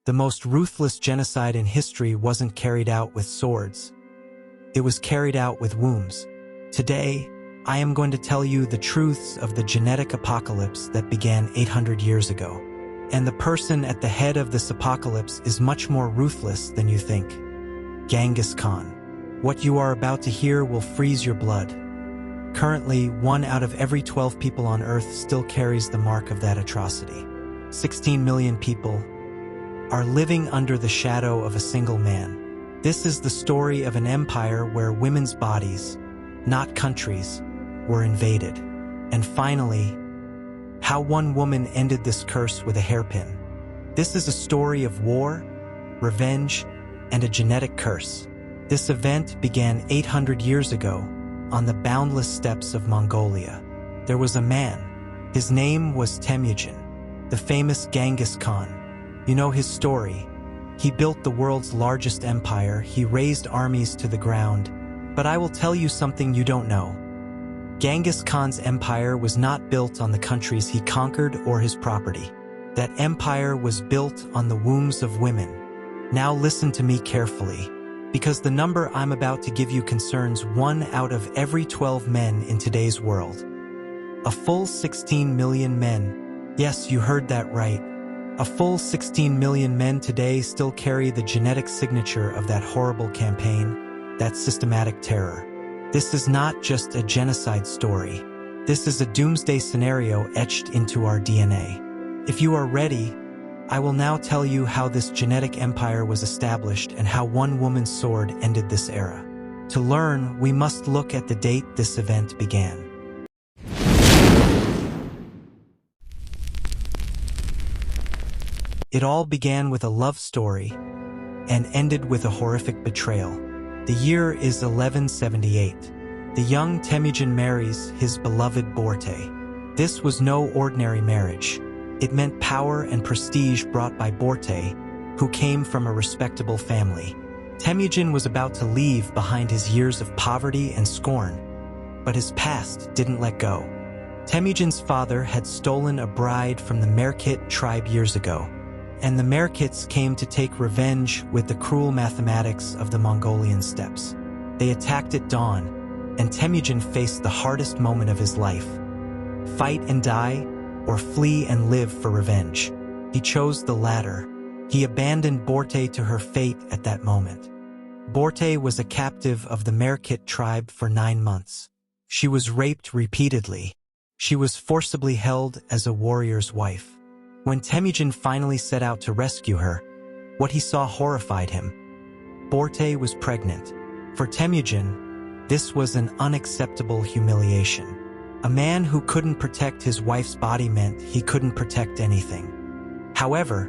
The most ruthless genocide in history wasn't carried out with swords. It was carried out with wombs. Today, I am going to tell you the truths of the genetic apocalypse that began 800 years ago. And the person at the head of this apocalypse is much more ruthless than you think. Genghis Khan. What you are about to hear will freeze your blood. Currently, 1 out of every 12 people on Earth still carries the mark of that atrocity. 16 million people are living under the shadow of a single man. This is the story of an empire where women's bodies, not countries, were invaded. And finally, how one woman ended this curse with a hairpin. This is a story of war, revenge, and a genetic curse. This event began 800 years ago on the boundless steppes of Mongolia. There was a man. His name was Temujin, the famous Genghis Khan. You know his story. He built the world's largest empire. He razed armies to the ground. But I will tell you something you don't know. Genghis Khan's empire was not built on the countries he conquered or his property. That empire was built on the wombs of women. Now listen to me carefully, because the number I'm about to give you concerns 1 out of every 12 men in today's world. A full 16 million men. Yes, you heard that right. A full 16 million men today still carry the genetic signature of that horrible campaign, that systematic terror. This is not just a genocide story. This is a doomsday scenario etched into our DNA. If you are ready, I will now tell you how this genetic empire was established and how one woman's sword ended this era. To learn, we must look at the date this event began. It all began with a love story and ended with a horrific betrayal. The year is 1178. The young Temujin marries his beloved Borte. This was no ordinary marriage. It meant power and prestige brought by Borte, who came from a respectable family. Temujin was about to leave behind his years of poverty and scorn, but his past didn't let go. Temujin's father had stolen a bride from the Merkit tribe years ago, and the Merkits came to take revenge with the cruel mathematics of the Mongolian steppes. They attacked at dawn, and Temujin faced the hardest moment of his life. Fight and die, or flee and live for revenge. He chose the latter. He abandoned Borte to her fate at that moment. Borte was a captive of the Merkit tribe for 9 months. She was raped repeatedly. She was forcibly held as a warrior's wife. When Temujin finally set out to rescue her, what he saw horrified him. Borte was pregnant. For Temujin, this was an unacceptable humiliation. A man who couldn't protect his wife's body meant he couldn't protect anything. However,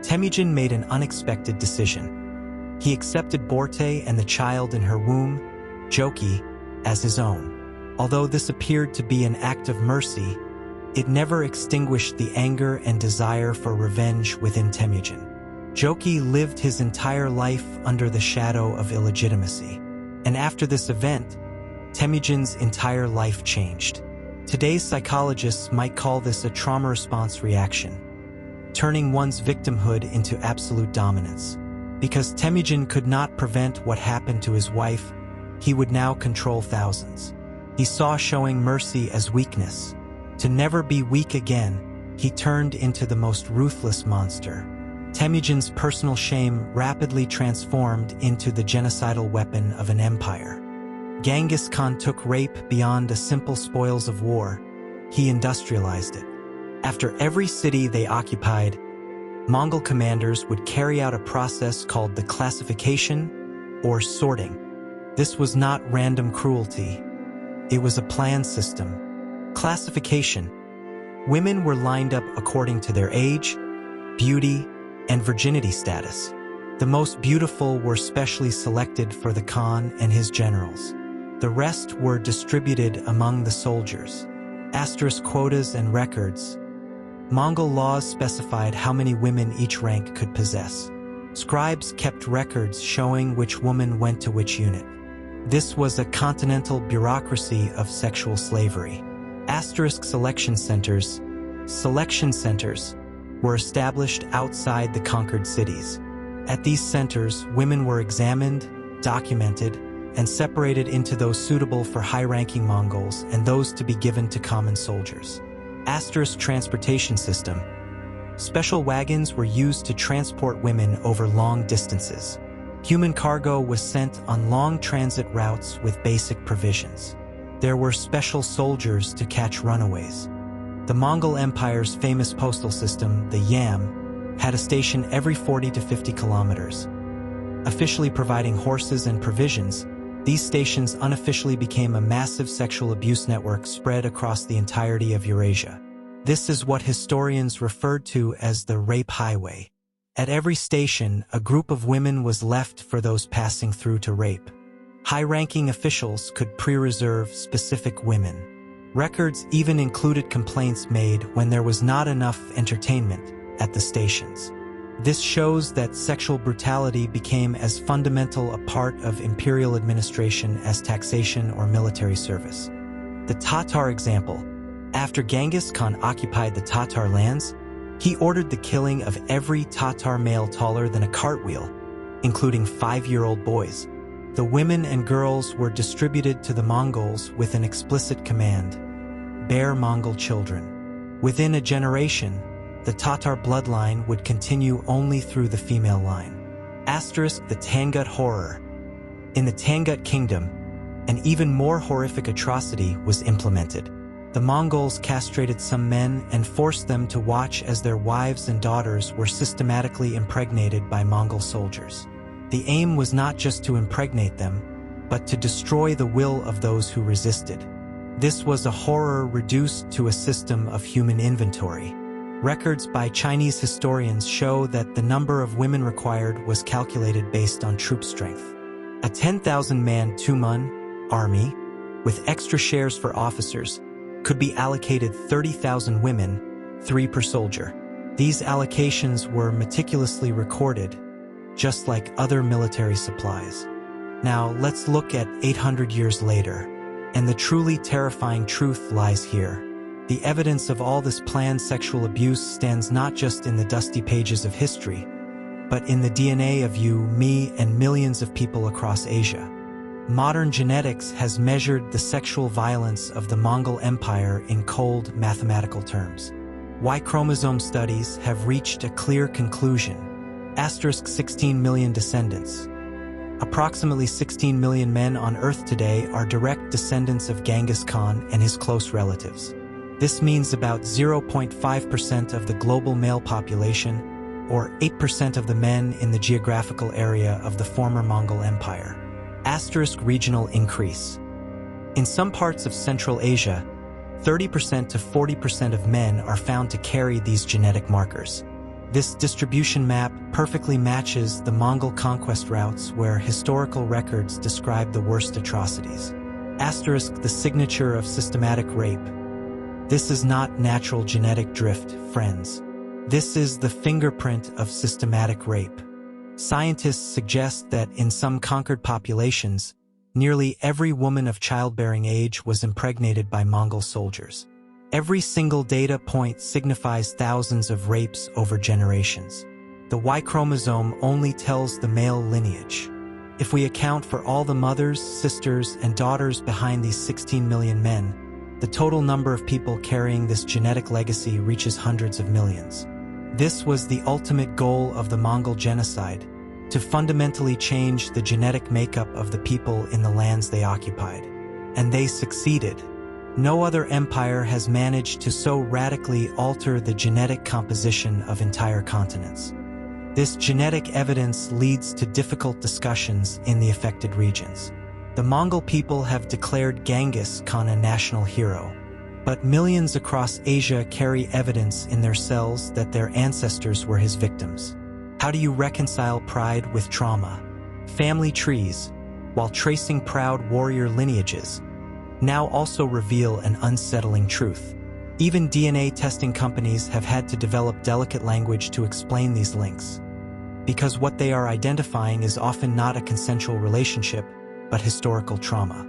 Temujin made an unexpected decision. He accepted Borte and the child in her womb, Joki, as his own. Although this appeared to be an act of mercy, it never extinguished the anger and desire for revenge within Temujin. Joki lived his entire life under the shadow of illegitimacy. And after this event, Temujin's entire life changed. Today's psychologists might call this a trauma response reaction, turning one's victimhood into absolute dominance. Because Temujin could not prevent what happened to his wife, he would now control thousands. He saw showing mercy as weakness. To never be weak again, he turned into the most ruthless monster. Temujin's personal shame rapidly transformed into the genocidal weapon of an empire. Genghis Khan took rape beyond the simple spoils of war. He industrialized it. After every city they occupied, Mongol commanders would carry out a process called the classification or sorting. This was not random cruelty. It was a planned system. Classification. Women were lined up according to their age, beauty, and virginity status. The most beautiful were specially selected for the Khan and his generals. The rest were distributed among the soldiers. Asterisk quotas and records. Mongol laws specified how many women each rank could possess. Scribes kept records showing which woman went to which unit. This was a continental bureaucracy of sexual slavery. Asterisk selection centers. Selection centers were established outside the conquered cities. At these centers, women were examined, documented, and separated into those suitable for high-ranking Mongols and those to be given to common soldiers. Asterisk transportation system. Special wagons were used to transport women over long distances. Human cargo was sent on long transit routes with basic provisions. There were special soldiers to catch runaways. The Mongol Empire's famous postal system, the Yam, had a station every 40 to 50 kilometers. Officially providing horses and provisions, these stations unofficially became a massive sexual abuse network spread across the entirety of Eurasia. This is what historians referred to as the rape highway. At every station, a group of women was left for those passing through to rape. High-ranking officials could pre-reserve specific women. Records even included complaints made when there was not enough entertainment at the stations. This shows that sexual brutality became as fundamental a part of imperial administration as taxation or military service. The Tatar example. After Genghis Khan occupied the Tatar lands, he ordered the killing of every Tatar male taller than a cartwheel, including 5-year-old boys. The women and girls were distributed to the Mongols with an explicit command: bear Mongol children. Within a generation, the Tatar bloodline would continue only through the female line. Asterisk the Tangut horror. In the Tangut kingdom, an even more horrific atrocity was implemented. The Mongols castrated some men and forced them to watch as their wives and daughters were systematically impregnated by Mongol soldiers. The aim was not just to impregnate them, but to destroy the will of those who resisted. This was a horror reduced to a system of human inventory. Records by Chinese historians show that the number of women required was calculated based on troop strength. A 10,000-man Tumen army, with extra shares for officers, could be allocated 30,000 women, 3 per soldier. These allocations were meticulously recorded, just like other military supplies. Now, let's look at 800 years later, and the truly terrifying truth lies here. The evidence of all this planned sexual abuse stands not just in the dusty pages of history, but in the DNA of you, me, and millions of people across Asia. Modern genetics has measured the sexual violence of the Mongol Empire in cold mathematical terms. Y-chromosome studies have reached a clear conclusion. 16 million descendants. Approximately 16 million men on Earth today are direct descendants of Genghis Khan and his close relatives. This means about 0.5% of the global male population, or 8% of the men in the geographical area of the former Mongol Empire. Regional increase. In some parts of Central Asia, 30% to 40% of men are found to carry these genetic markers. This distribution map perfectly matches the Mongol conquest routes where historical records describe the worst atrocities. The signature of systematic rape. This is not natural genetic drift, friends. This is the fingerprint of systematic rape. Scientists suggest that in some conquered populations, nearly every woman of childbearing age was impregnated by Mongol soldiers. Every single data point signifies thousands of rapes over generations. The Y-chromosome only tells the male lineage. If we account for all the mothers, sisters, and daughters behind these 16 million men, the total number of people carrying this genetic legacy reaches hundreds of millions. This was the ultimate goal of the Mongol genocide, to fundamentally change the genetic makeup of the people in the lands they occupied. And they succeeded. No other empire has managed to so radically alter the genetic composition of entire continents. This genetic evidence leads to difficult discussions in the affected regions. The Mongol people have declared Genghis Khan a national hero, but millions across Asia carry evidence in their cells that their ancestors were his victims. How do you reconcile pride with trauma? Family trees, while tracing proud warrior lineages, now also reveal an unsettling truth. Even DNA testing companies have had to develop delicate language to explain these links, because what they are identifying is often not a consensual relationship, but historical trauma.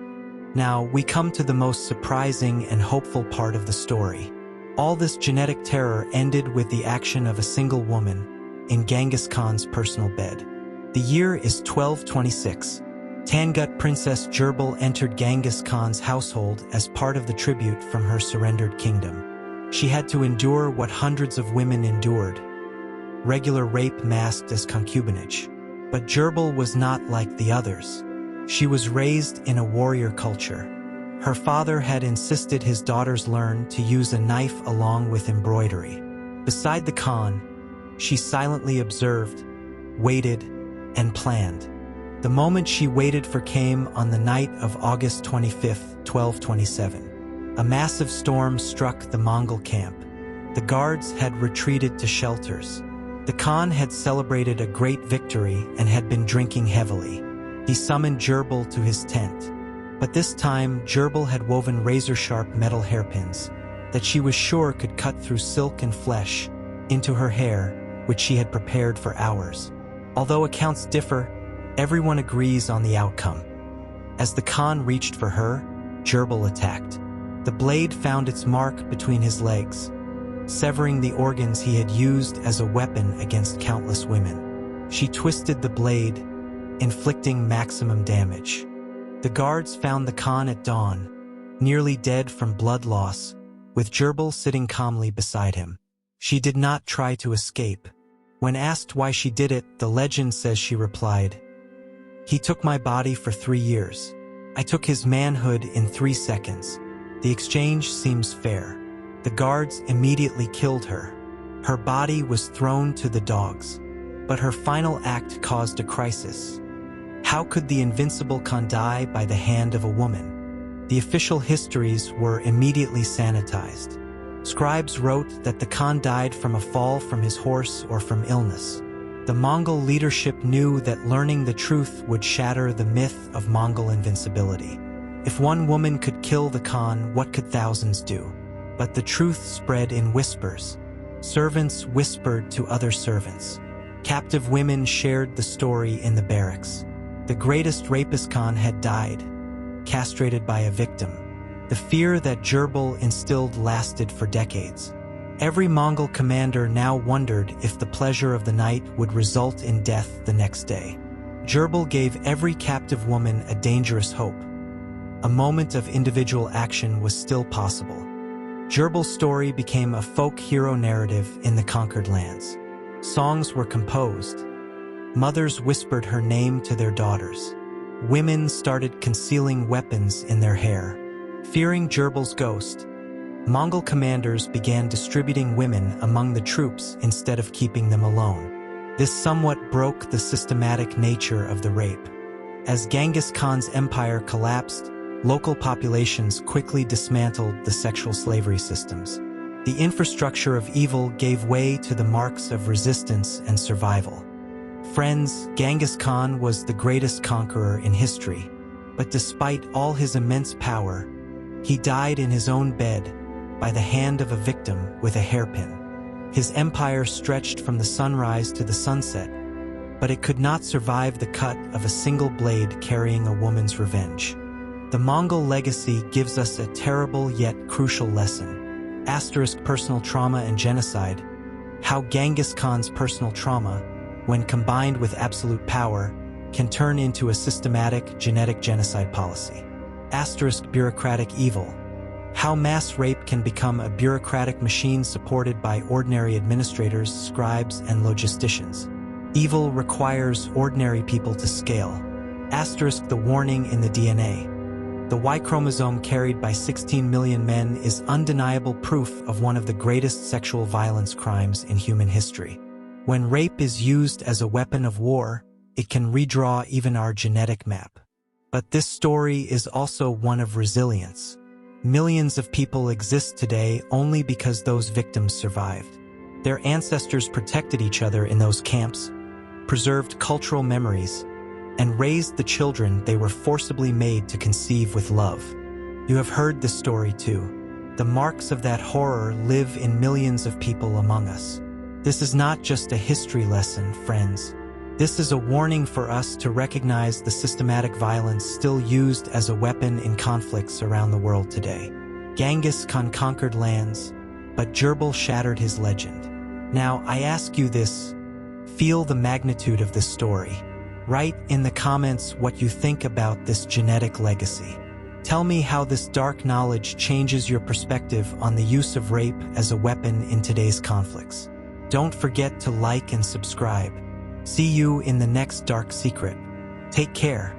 Now, we come to the most surprising and hopeful part of the story. All this genetic terror ended with the action of a single woman in Genghis Khan's personal bed. The year is 1226. Tangut Princess Gerbal entered Genghis Khan's household as part of the tribute from her surrendered kingdom. She had to endure what hundreds of women endured, regular rape masked as concubinage. But Gerbal was not like the others. She was raised in a warrior culture. Her father had insisted his daughters learn to use a knife along with embroidery. Beside the Khan, she silently observed, waited, and planned. The moment she waited for came on the night of August 25, 1227. A massive storm struck the Mongol camp. The guards had retreated to shelters. The Khan had celebrated a great victory and had been drinking heavily. He summoned Gerbal to his tent. But this time, Gerbal had woven razor-sharp metal hairpins that she was sure could cut through silk and flesh into her hair, which she had prepared for hours. Although accounts differ, everyone agrees on the outcome. As the Khan reached for her, Gerbal attacked. The blade found its mark between his legs, severing the organs he had used as a weapon against countless women. She twisted the blade, inflicting maximum damage. The guards found the Khan at dawn, nearly dead from blood loss, with Gerbal sitting calmly beside him. She did not try to escape. When asked why she did it, the legend says she replied, "He took my body for 3 years. I took his manhood in 3 seconds. The exchange seems fair." The guards immediately killed her. Her body was thrown to the dogs. But her final act caused a crisis. How could the invincible Khan die by the hand of a woman? The official histories were immediately sanitized. Scribes wrote that the Khan died from a fall from his horse or from illness. The Mongol leadership knew that learning the truth would shatter the myth of Mongol invincibility. If one woman could kill the Khan, what could thousands do? But the truth spread in whispers. Servants whispered to other servants. Captive women shared the story in the barracks. The greatest rapist Khan had died, castrated by a victim. The fear that Gerbal instilled lasted for decades. Every Mongol commander now wondered if the pleasure of the night would result in death the next day. Gerbal gave every captive woman a dangerous hope. A moment of individual action was still possible. Gerbal's story became a folk hero narrative in the conquered lands. Songs were composed. Mothers whispered her name to their daughters. Women started concealing weapons in their hair. Fearing Gerbal's ghost, Mongol commanders began distributing women among the troops instead of keeping them alone. This somewhat broke the systematic nature of the rape. As Genghis Khan's empire collapsed, local populations quickly dismantled the sexual slavery systems. The infrastructure of evil gave way to the marks of resistance and survival. Friends, Genghis Khan was the greatest conqueror in history, but despite all his immense power, he died in his own bed by the hand of a victim with a hairpin. His empire stretched from the sunrise to the sunset, but it could not survive the cut of a single blade carrying a woman's revenge. The Mongol legacy gives us a terrible yet crucial lesson. Personal trauma and genocide. How Genghis Khan's personal trauma, when combined with absolute power, can turn into a systematic genetic genocide policy. Bureaucratic evil. How mass rape can become a bureaucratic machine supported by ordinary administrators, scribes, and logisticians. Evil requires ordinary people to scale. The warning in the DNA. The Y-chromosome carried by 16 million men is undeniable proof of one of the greatest sexual violence crimes in human history. When rape is used as a weapon of war, it can redraw even our genetic map. But this story is also one of resilience. Millions of people exist today only because those victims survived. Their ancestors protected each other in those camps, preserved cultural memories, and raised the children they were forcibly made to conceive with love. You have heard this story too. The marks of that horror live in millions of people among us. This is not just a history lesson, friends. This is a warning for us to recognize the systematic violence still used as a weapon in conflicts around the world today. Genghis Khan conquered lands, but Gerbal shattered his legend. Now, I ask you this, feel the magnitude of this story. Write in the comments what you think about this genetic legacy. Tell me how this dark knowledge changes your perspective on the use of rape as a weapon in today's conflicts. Don't forget to like and subscribe. See you in the next dark secret. Take care.